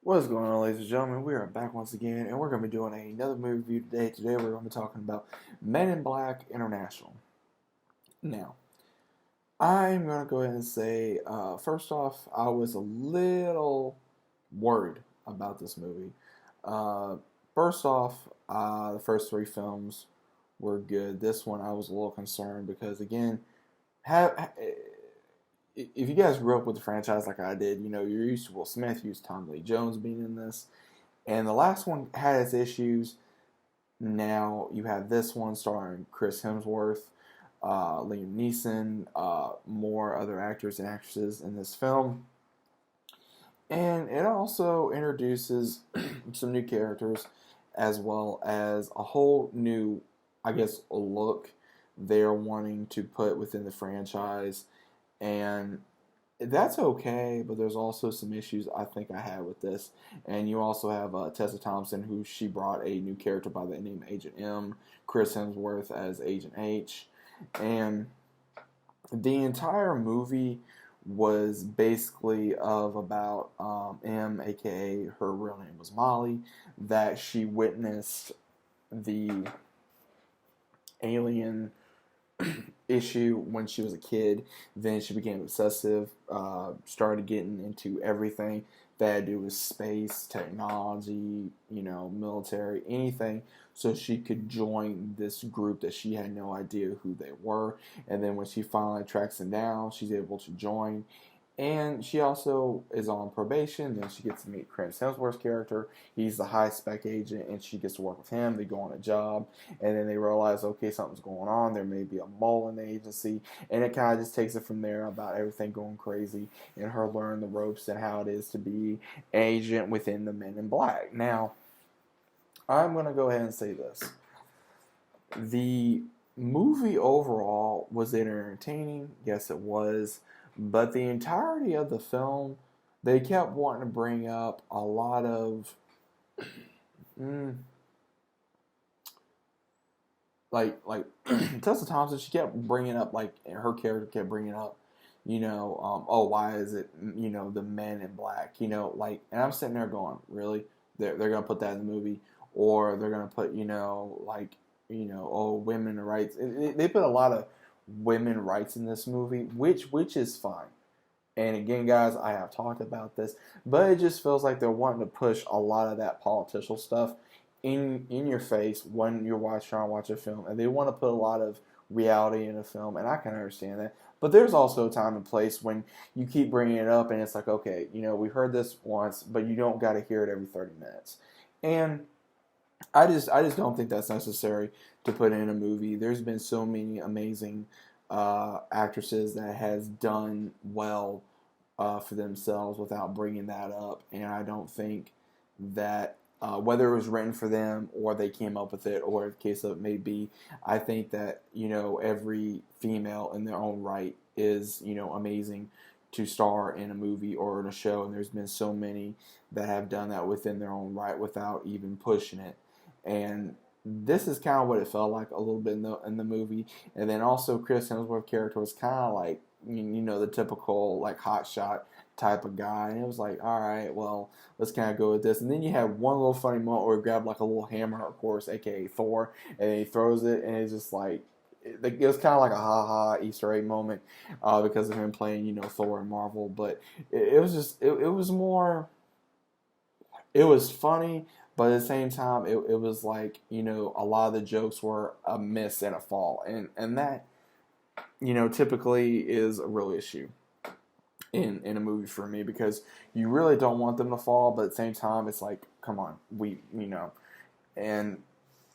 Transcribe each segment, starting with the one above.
What is going on, ladies and gentlemen? We are back once again, and we're going to be doing another movie review today. Today, we're going to be talking about Men in Black International. Now, I'm going to go ahead and say, first off, I was a little worried about this movie. Uh, First off, the first three films were good. This one, I was a little concerned because, again, have if you guys grew up with the franchise like I did, you're used to Will Smith, you're used to Tom Lee Jones being in this. And the last one had its issues. Now you have this one starring Chris Hemsworth, Liam Neeson, more other actors and actresses in this film. And it also introduces some new characters as well as a whole new, I guess, look they're wanting to put within the franchise. And that's okay, but there's also some issues I think I had with this. And you also have Tessa Thompson, who she brought a new character by the name Agent M, Chris Hemsworth as Agent H. And the entire movie was basically of about M, aka her real name was Molly, that she witnessed the alien issue when she was a kid. Then she became obsessive, started getting into everything that had to do with space, technology, military, anything, so she could join this group that she had no idea who they were. And then when she finally tracks them down, she's able to join. And she also is on probation. Then she gets to meet Chris Hemsworth's character. He's the high spec agent, and she gets to work with him. They go on a job, and then they realize, okay, something's going on. There may be a mole in the agency, and it kind of just takes it from there about everything going crazy and her learning the ropes and how it is to be an agent within the Men in Black. Now, I'm going to go ahead and say this: the movie overall was entertaining. Yes, it was. But the entirety of the film, they kept wanting to bring up a lot of, mm, like Tessa Thompson. She kept bringing up, like her character kept bringing up, oh, why is it, the Men in Black, and I'm sitting there going, really, they're gonna put that in the movie, or they're gonna put, oh, women rights. They put a lot of women rights in this movie, which is fine. And again, guys, I have talked about this, but it just feels like they're wanting to push a lot of that political stuff in your face when you're trying to watch a film, and they want to put a lot of reality in a film, and I can understand that. But there's also a time and place when you keep bringing it up, and it's like, okay, we heard this once, but you don't got to hear it every 30 minutes, and I just don't think that's necessary to put in a movie. There's been so many amazing actresses that has done well for themselves without bringing that up, and I don't think that whether it was written for them or they came up with it, or the case of it may be, I think that every female in their own right is amazing to star in a movie or in a show, and there's been so many that have done that within their own right without even pushing it. And this is kind of what it felt like a little bit in the movie. And then also Chris Hemsworth character was kind of like the typical like hot shot type of guy, and it was like, all right, well, let's kind of go with this. And then you have one little funny moment where he grabbed like a little hammer, of course, aka Thor, and he throws it, and it's just like it was kind of like a ha ha Easter egg moment because of him playing Thor in Marvel. But it was just it was more, it was funny, but at the same time, it was like a lot of the jokes were a miss and a fall, and that typically is a real issue in a movie for me, because you really don't want them to fall, but at the same time, it's like, come on, and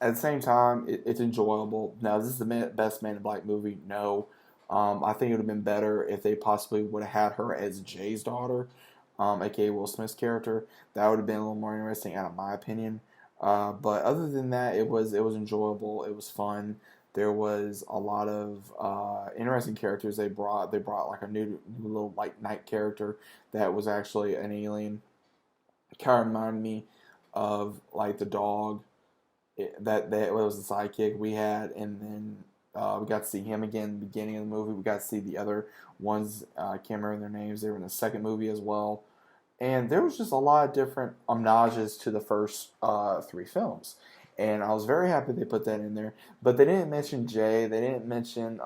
at the same time, it's enjoyable. Now, is this the best Man in Black movie? No. I think it would have been better if they possibly would have had her as Jay's daughter, aka Will Smith's character. That would have been a little more interesting, out of my opinion. But other than that, it was enjoyable. It was fun. There was a lot of interesting characters they brought. They brought like a new little like night character that was actually an alien. Kind of reminded me of like the dog that was the sidekick we had, and then we got to see him again in the beginning of the movie. We got to see the other ones. I can't remember their names. They were in the second movie as well. and there was just a lot of different homages to the first three films. And I was very happy they put that in there. But they didn't mention Jay, they didn't mention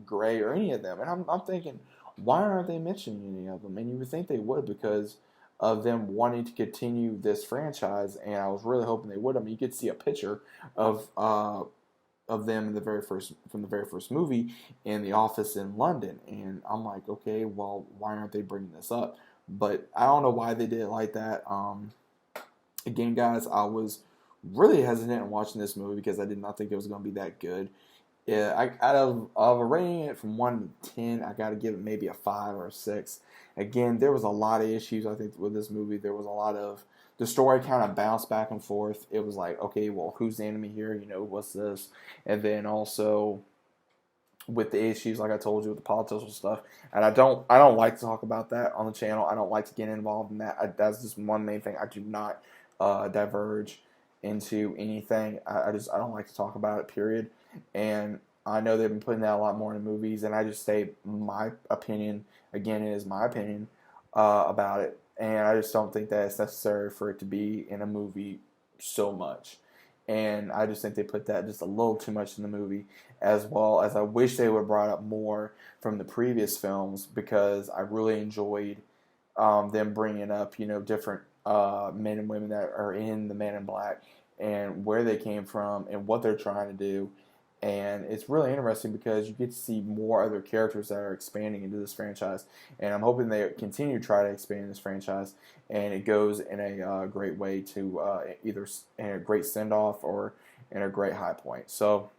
Gray or any of them. And I'm thinking, why aren't they mentioning any of them? And you would think they would because of them wanting to continue this franchise. And I was really hoping they would. I mean, you could see a picture of them in the very first from the very first movie in the office in London, and I'm like, okay, well, why aren't they bringing this up? But I don't know why they did it like that. Again, guys, I was really hesitant in watching this movie because I did not think it was going to be that good. Yeah, out of a rating it from 1 to 10, I got to give it maybe a 5 or 6. Again, there was a lot of issues I think with this movie. There was a lot of the story kind of bounced back and forth. It was like, okay, well, who's the enemy here? You know, what's this? And then also with the issues, like I told you, with the political stuff. And I don't like to talk about that on the channel. I don't like to get involved in that. That's just one main thing. I do not diverge into anything. I don't like to talk about it. Period. And I know they've been putting that a lot more in movies, and I just say my opinion. Again, it is my opinion about it, and I just don't think that it's necessary for it to be in a movie so much. And I just think they put that just a little too much in the movie, as well as I wish they would have brought up more from the previous films because I really enjoyed them bringing up, you know, different men and women that are in the Man in Black and where they came from and what they're trying to do. And it's really interesting because you get to see more other characters that are expanding into this franchise. And I'm hoping they continue to try to expand this franchise. And it goes in a great way to either in a great send-off or in a great high point. So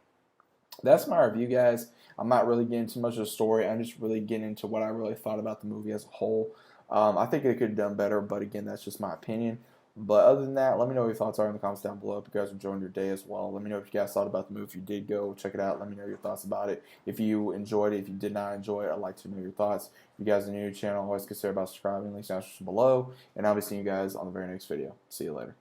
that's my review, guys. I'm not really getting too much of the story. I'm just really getting into what I really thought about the movie as a whole. I think it could have done better, but again, that's just my opinion. But other than that, let me know what your thoughts are in the comments down below. If you guys are enjoying your day as well, let me know if you guys thought about the movie. If you did go check it out, let me know your thoughts about it. If you enjoyed it, if you did not enjoy it, I'd like to know your thoughts. If you guys are new to the channel, always consider about subscribing. Links down below. And I'll be seeing you guys on the very next video. See you later.